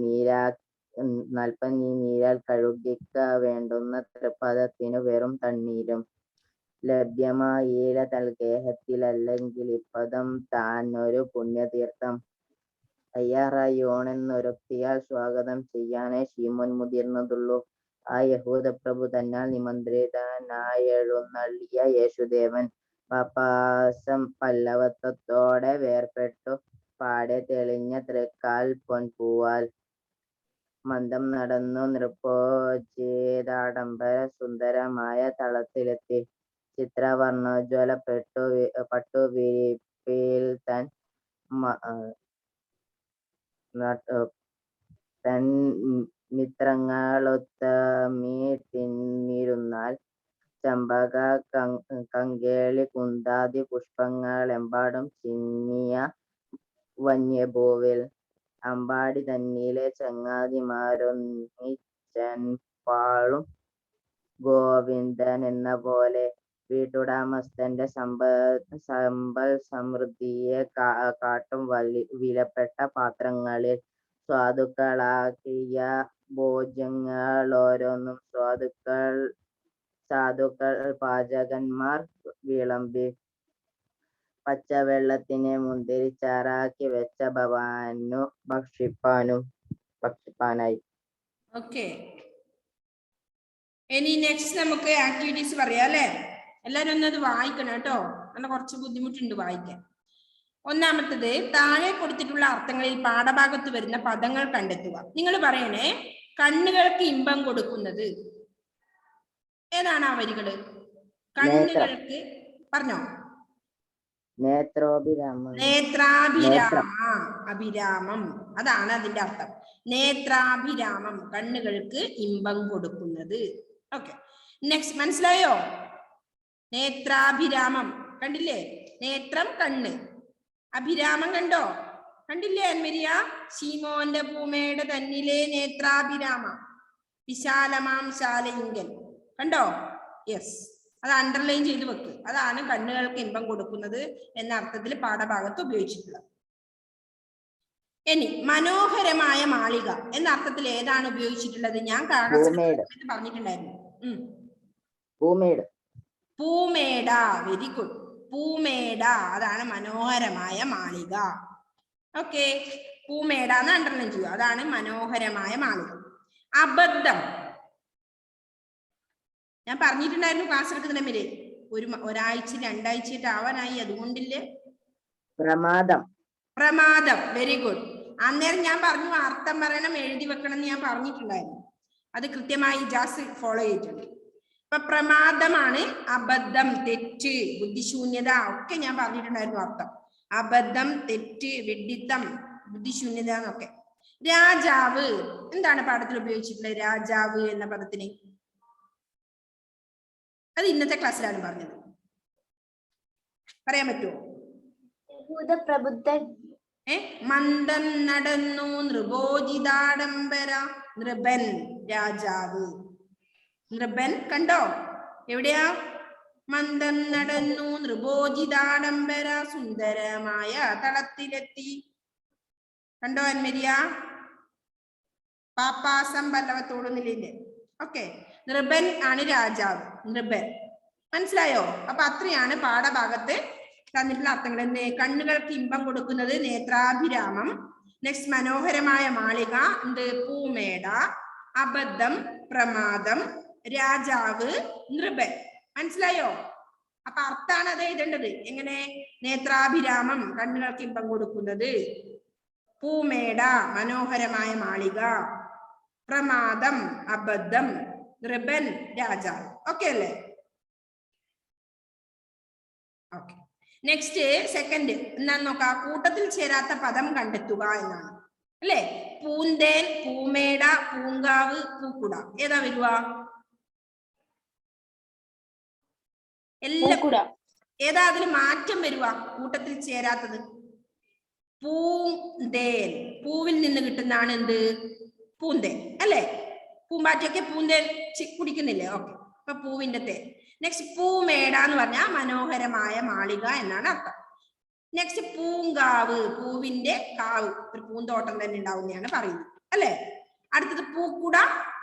നീരാൽ കഴുകിക്ക വേണ്ടുന്ന തൃപ്പദത്തിനു വെറും തണ്ണീരും ലഭ്യമായില്ല തൽഗേഹത്തിലല്ലെങ്കിൽ ഇപ്പദം താനൊരു പുണ്യതീർത്ഥം തയ്യാറായോണെന്നൊരുത്തിയാൽ സ്വാഗതം ചെയ്യാനേ ശീമോൻ മുതിർന്നതുള്ളൂ. ആ യഹൂദ പ്രഭു തന്നാൽ നിമന്ത്രിതനായെഴുന്നള്ളിയ യേശുദേവൻ പപ്പാസം പല്ലവത്വത്തോടെ വേർപെട്ടു പാടെ തെളിഞ്ഞ തൃക്കാൽ പൊൻപൂവാൽ മന്ദം നടന്നു നൃപ്പോചിതാഡംബര സുന്ദരമായ തളത്തിലെത്തി ചിത്രവർണ്ണോജ്വലപ്പെട്ടു പട്ടുവിരിപ്പിൽ തൻ മിത്രങ്ങളൊത്തമി തിന്നിരുന്നാൽ ചമ്പക കങ്കേളി കുന്താതി പുഷ്പങ്ങളെമ്പാടും ചിന്നിയ വന്യഭൂവിൽ അമ്പാടി തന്നിലെ ചങ്ങാതിമാരൊന്നിച്ചൻപാളും ഗോവിന്ദൻ എന്ന പോലെ വീട്ടുടമസ്ഥന്റെ സമ്പൽ സമൃദ്ധിയെ കാട്ടും വിലപ്പെട്ട പാത്രങ്ങളിൽ സ്വാദുക്കളാക്കിയ ഭോജ്യങ്ങൾ ഓരോന്നും സാധുക്കൾ പാചകന്മാർ വിളമ്പി പച്ചവെള്ളത്തിന് മുന്തിരിച്ചാറാക്കി വെച്ച ഭവാനു ഭക്ഷിപ്പാനായി. ഓക്കെ, ഇനി നെക്സ്റ്റ് നമുക്ക് ആക്ടിവിറ്റീസ് പറയാം അല്ലെ. എല്ലാരും ഒന്നത് വായിക്കണം കേട്ടോ, നല്ല കുറച്ച് ബുദ്ധിമുട്ടുണ്ട് വായിക്കാൻ. ഒന്നാമത്തത്, താഴെ കൊടുത്തിട്ടുള്ള അർത്ഥങ്ങളിൽ പാഠഭാഗത്ത് വരുന്ന പദങ്ങൾ കണ്ടെത്തുക. നിങ്ങൾ പറയണേ, കണ്ണുകൾക്ക് ഇമ്പം കൊടുക്കുന്നത്. ഏതാണ് ആ വരികള്? കണ്ണുകൾക്ക് പറഞ്ഞോ. അഭിരാമം, അതാണ് അതിന്റെ അർത്ഥം. നേത്രാഭിരാമം, കണ്ണുകൾക്ക് ഇമ്പം കൊടുക്കുന്നത്. ഓക്കെ, നെക്സ്റ്റ് മനസ്സിലായോ? നേത്രാഭിരാമം കണ്ടില്ലേ? നേത്രം കണ്ണ്, അഭിരാമം കണ്ടോ? കണ്ടില്ലേ അൻവരിയ? ശീമോന്റെ പൂമേട തന്നിലെ നേത്രാഭിരാമ വിശാലമാം ശാലയിങ്കൽ കണ്ടോ? യെസ്, അത് അണ്ടർലൈൻ ചെയ്ത് വെക്ക്. അതാണ് കണ്ണുകൾക്ക് ഇമ്പം കൊടുക്കുന്നത് എന്ന അർത്ഥത്തിൽ പാഠഭാഗത്ത് ഉപയോഗിച്ചിട്ടുള്ളത്. ഇനി മനോഹരമായ മാളിക എന്ന അർത്ഥത്തിൽ ഏതാണ് ഉപയോഗിച്ചിട്ടുള്ളത്? ഞാൻ പറഞ്ഞിട്ടുണ്ടായിരുന്നു. പൂമേട, വെരി ഗുഡ്. പൂമേട, അതാണ് മനോഹരമായ മാളിക. ഓക്കെ, പൂമേട എന്ന് അണ്ടർലൈൻ ചെയ്യുക. അതാണ് മനോഹരമായ മാളിക. അബദ്ധം ഞാൻ പറഞ്ഞിട്ടുണ്ടായിരുന്നു ക്ലാസ് എടുക്കുന്ന പേര്. ഒരാഴ്ച 2 ആഴ്ചയായിട്ട് ആവാനായി, അതുകൊണ്ടില്ലേ. പ്രമാദം. പ്രമാദം, വെരി ഗുഡ്. അന്നേരം ഞാൻ പറഞ്ഞു അർത്ഥം പറയണം, എഴുതി വെക്കണം എന്ന് ഞാൻ പറഞ്ഞിട്ടുണ്ടായിരുന്നു. അത് കൃത്യമായി ജാസ് ഫോളോ ചെയ്തിട്ടുണ്ട്. ഇപ്പൊ പ്രമാദമാണ് അബദ്ധം, തെറ്റ്, ബുദ്ധിശൂന്യത ഒക്കെ ഞാൻ പറഞ്ഞിട്ടുണ്ടായിരുന്നു അർത്ഥം. അബദ്ധം, തെറ്റ്, വിഡ്ഢിത്തം, ബുദ്ധിശൂന്യത എന്നൊക്കെ. രാജാവ് എന്താണ് പാഠത്തിൽ ഉപയോഗിച്ചിട്ടുള്ളത്? രാജാവ് എന്ന പദത്തിന് അത് ഇന്നത്തെ ക്ലാസ്സിലാണ് പറഞ്ഞത്. പറയാൻ പറ്റുമോ? മന്ദം നടന്നു നൃപോജിതാഡംബര. നൃപൻ രാജാവ്. നൃപൻ കണ്ടോ എവിടെയാ? മന്ദം നടന്നു നൃപോജിതാഡംബര, സുന്ദരമായ തളത്തിലെത്തി. കണ്ടോ അന്മരിയ? പാപ്പാസം പല്ലവത്തോടുന്നില്ലേ? ഓക്കെ, നൃപൻ ആണ് രാജാവ്. നൃപൻ മനസ്സിലായോ? അപ്പൊ അത്രയാണ് പാഠഭാഗത്ത് തന്നിട്ടുള്ള അർത്ഥങ്ങൾ. കണ്ണുകൾക്ക് ഇമ്പം കൊടുക്കുന്നത് നേത്രാഭിരാമം. നെക്സ്റ്റ് മനോഹരമായ മാളിക, എന്ത്? പൂമേട. അബദ്ധം, പ്രമാദം, രാജാവ്, നൃപൻ. മനസ്സിലായോ? അപ്പൊ അർത്ഥാണ് അത് എഴുതേണ്ടത്. എങ്ങനെ? നേത്രാഭിരാമം കണ്ണുകൾക്ക് ഇമ്പം കൊടുക്കുന്നത്, പൂമേട മനോഹരമായ മാളിക, പ്രമാദം അബദ്ധം, നൃപൻ രാജാവ്. ഓക്കെ അല്ലേ? ഓക്കെ, നെക്സ്റ്റ് സെക്കൻഡ് എന്താന്ന് നോക്കാം. കൂട്ടത്തിൽ ചേരാത്ത പദം കണ്ടെത്തുക എന്നാണ് അല്ലേ? പൂന്തേൻ, പൂമേട, പൂങ്കാവ്, പൂക്കുട. ഏതാ വരുക? എല്ലാം ഏതാ അതിൽ മാറ്റം വരുക? കൂട്ടത്തിൽ ചേരാത്തത് പൂന്തേൻ. പൂവിൽ നിന്ന് കിട്ടുന്നതാണ് എന്ത്? പൂന്തേൻ അല്ലേ? പൂമ്പാറ്റയൊക്കെ പൂന്തേൻ കുടിക്കുന്നില്ലേ? ഓക്കെ, അപ്പൊ പൂവിന്റെ തേൻ. നെക്സ്റ്റ് പൂമേട എന്ന് പറഞ്ഞാൽ മനോഹരമായ മാളിക എന്നാണ് അർത്ഥം. നെക്സ്റ്റ് പൂങ്കാവ്, പൂവിന്റെ കാവ്, ഒരു പൂന്തോട്ടം തന്നെ ഉണ്ടാവുന്നതാണ് പറയുന്നത് അല്ലെ? അടുത്തത് പൂക്കുട,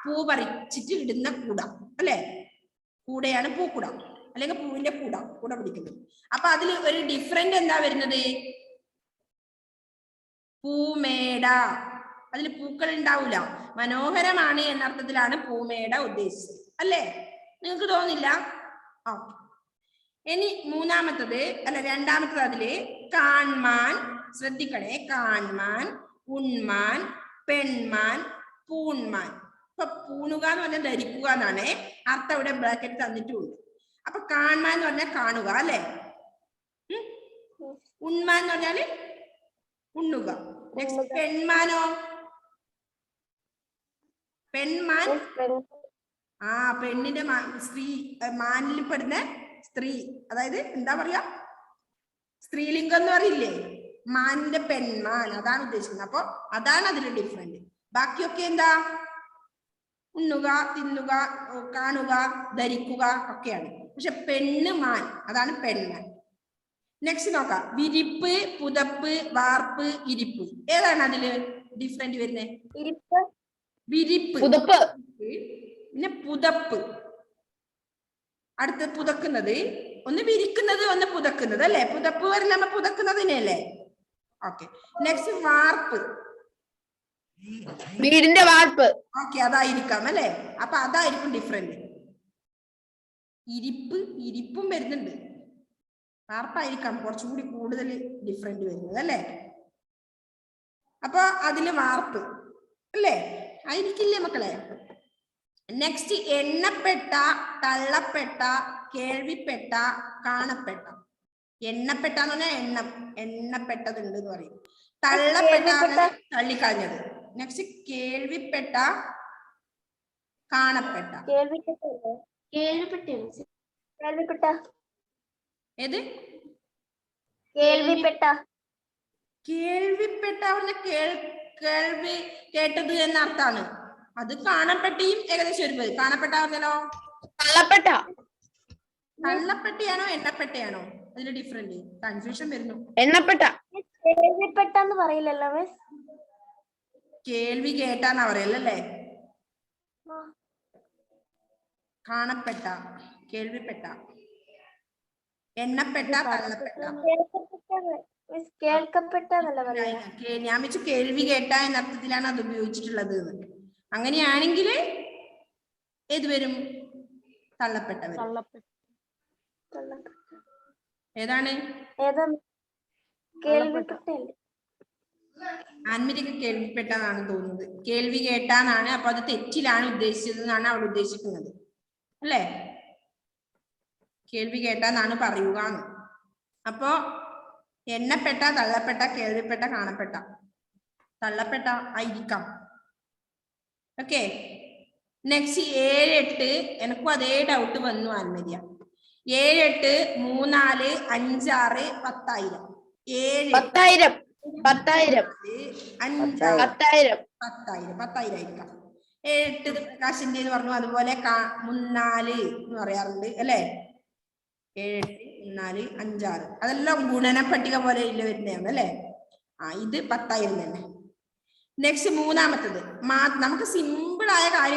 പൂ പറിച്ചിട്ട് ഇടുന്ന കൂട അല്ലെ? കൂടയാണ് പൂക്കുട, അല്ലെങ്കിൽ പൂവിന്റെ കൂട പിടിക്കുന്നത്. അപ്പൊ അതിൽ ഒരു ഡിഫറെന്റ് എന്താ വരുന്നത്? പൂമേട, അതിൽ പൂക്കൾ ഉണ്ടാവൂല, മനോഹരമാണ് എന്നർത്ഥത്തിലാണ് പൂമേട ഉദ്ദേശിച്ചത് അല്ലേ? നിങ്ങൾക്ക് തോന്നില്ല? ആ, ഇനി മൂന്നാമത്തത് അല്ല രണ്ടാമത്തത്, അതില് കാൺമാൻ. ശ്രദ്ധിക്കണേ, കാൺമാൻ, ഉൺമാൻ, പെൺമാൻ, പൂൺമാൻ. ഇപ്പൊ പൂണുക എന്ന് പറഞ്ഞാൽ ധരിക്കുക എന്നാണ് അർത്ഥം. ഇവിടെ ബ്രാക്കറ്റ് തന്നിട്ടുണ്ട്. അപ്പൊ കാൺമാൻ എന്ന് പറഞ്ഞാൽ കാണുക അല്ലെ? ഉൺമാൻ എന്ന് പറഞ്ഞാല് ഉണ്ണുക. നെക്സ്റ്റ് പെൺമാനോ? പെൺമാൻ, ആ പെണ്ണിന്റെ സ്ത്രീ, മാനിൽ പെടുന്ന സ്ത്രീ, അതായത് എന്താ പറയാ, സ്ത്രീലിംഗം എന്ന് പറയില്ലേ? മാനിന്റെ പെൺമാൻ, അതാണ് ഉദ്ദേശിക്കുന്നത്. അപ്പൊ അതാണ് അതിന്റെ ഡിഫറെന്റ്. ബാക്കിയൊക്കെ എന്താ? ഉണ്ണുക, തിന്നുക, കാണുക, ധരിക്കുക ഒക്കെയാണ്. പക്ഷെ പെണ്ണ് മാൻ, അതാണ് പെൺമാൻ. നെക്സ്റ്റ് നോക്കാം. വിരിപ്പ്, പുതപ്പ്, വാർപ്പ്, ഇരിപ്പ്. ഏതാണ് അതില് ഡിഫറെന്റ് വരുന്നത്? വിരിപ്പ്, പുതപ്പ്, പിന്നെ പുതപ്പ്. അടുത്ത് പുതക്കുന്നത്, ഒന്ന് വിരിക്കുന്നത്, ഒന്ന് പുതക്കുന്നത് അല്ലെ? പുതപ്പ് വരെ നമ്മ പുതക്കുന്നതിനല്ലേ? ഓക്കെ. നെക്സ്റ്റ് വാർപ്പ്, വീടിന്റെ വാർപ്പ്. ഓക്കെ, അതായിരിക്കാം അല്ലെ? അപ്പൊ അതായിരിക്കും ഡിഫറെന്റ്. ഇരിപ്പും വരുന്നുണ്ട്, വാർപ്പായിരിക്കാം കുറച്ചുകൂടി കൂടുതൽ ഡിഫറെന്റ് വരുന്നത് അല്ലെ? അപ്പൊ അതില് വാർപ്പ് അല്ലേ? ആയിരിക്കില്ലേ മക്കളെ? നെക്സ്റ്റ് എണ്ണപ്പെട്ട, തള്ളപ്പെട്ട, കേൾവിപ്പെട്ട, കാണപ്പെട്ട. എണ്ണപ്പെട്ട എന്ന് പറഞ്ഞാൽ എണ്ണപ്പെട്ടതുണ്ട് എന്ന് പറയും. തള്ളപ്പെട്ട തള്ളിക്കളഞ്ഞത്. നെക്സ്റ്റ് കേൾവിപ്പെട്ട, കാണപ്പെട്ട. ഏത്? കേൾവിപ്പെട്ട കേൾവി കേട്ടത് എന്ന അർത്ഥാണ്. അത് കാണപ്പെട്ടയും ഏകദേശം ഒരുപോലെ. കാണപ്പെട്ട പറഞ്ഞാലോ തള്ളപ്പെട്ടയാണോ എണ്ണപ്പെട്ടയാണോ? അതിന് ഡിഫറെന്റ്, കൺഫ്യൂഷൻ വരുന്നു. എണ്ണപ്പെട്ട. കേൾവിപ്പെട്ടെന്ന് പറയില്ലല്ലോ മിസ്? കേൾവി കേട്ടാന്നാ പറയല്ലേ? കാണപ്പെട്ട, കേൾവിപ്പെട്ട, എണ്ണപ്പെട്ട, തള്ളപ്പെട്ട. കേൾക്കപ്പെട്ടെന്നല്ല പറയാ. ഞാൻ വെച്ച് കേൾവി കേട്ട എന്ന അർത്ഥത്തിലാണ് അത് ഉപയോഗിച്ചിട്ടുള്ളത് എന്ന്. അങ്ങനെയാണെങ്കിൽ ഏത് വരും? തള്ളപ്പെട്ട വരും. ഏതാണ്? ആൻമരിക്ക് കേൾവിപ്പെട്ടതാണ് തോന്നുന്നത്. കേൾവി കേട്ടാന്നാണ്. അപ്പൊ അത് തെറ്റിലാണ് ഉദ്ദേശിച്ചത് എന്നാണ് അവൾ ഉദ്ദേശിക്കുന്നത് അല്ലേ? കേൾവി കേട്ടാന്നാണ് പറയുക. അപ്പോ എണ്ണപ്പെട്ട, തള്ളപ്പെട്ട, കേൾവിപ്പെട്ട, കാണപ്പെട്ട. തള്ളപ്പെട്ട ആയിരിക്കാം. ഓക്കെ. നെക്സ്റ്റ് 7, 8. എനിക്കും അതേ ഡൗട്ട് വന്നു ആൻമരിയ. 7, 8, 3, 4, 5, 6, 10,000. 7, 10,000 ആയിരിക്കാം. 7, 8 പ്രകാശിന്റെ എന്ന് പറഞ്ഞു. അതുപോലെ 3, 4 എന്ന് പറയാറുണ്ട് അല്ലെ? 7, 8, 4, 5, 6 അതെല്ലാം ഗുണന പട്ടിക പോലെ ഇല്ല വരുന്നതാണ് അല്ലെ? ഇത് 10,000 തന്നെ. നെക്സ്റ്റ് മൂന്നാമത്തത് നമുക്ക് സിമ്പിൾ ആയ കാര്യം